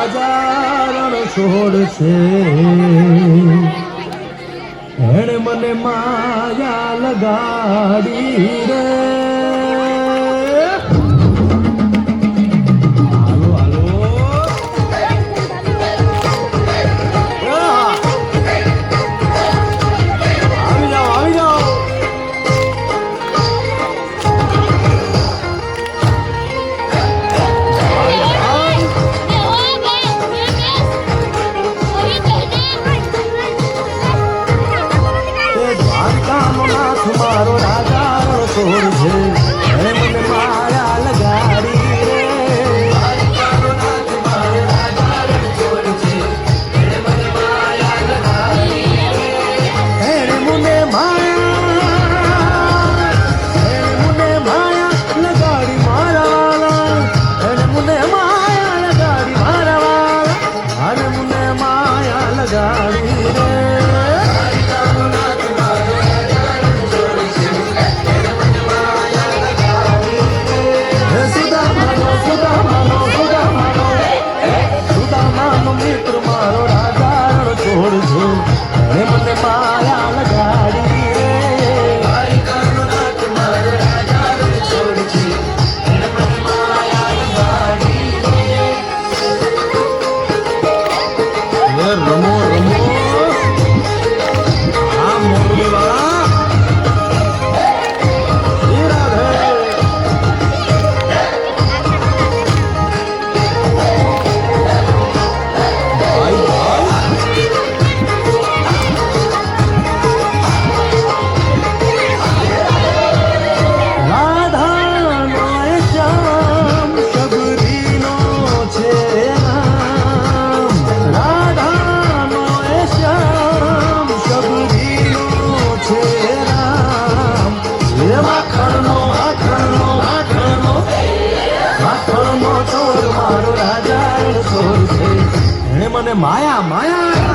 રાજા રણ છોડ છે એણે મને માયા લગાડી રે મારો રાજા રણ છોડ છે એણે મને માયા લગાડી રે એણે મને માયા લગાડી મારા વાલા એણે મને માયા લગાડી મારા વાલા અને મને માયા લગાડી રે મિત્ર મારો રાજા રણ છોડ છે એણે મને માયા લગાડી રે રમો રમો આ મોરબી વાળા મારો રાજા રણ છોડ છે એણે મને માયા માયા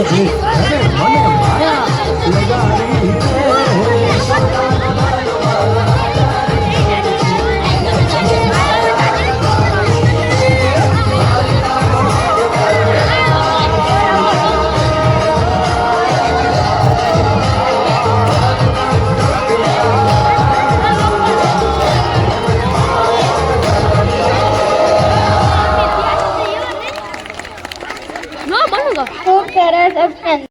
Thank you.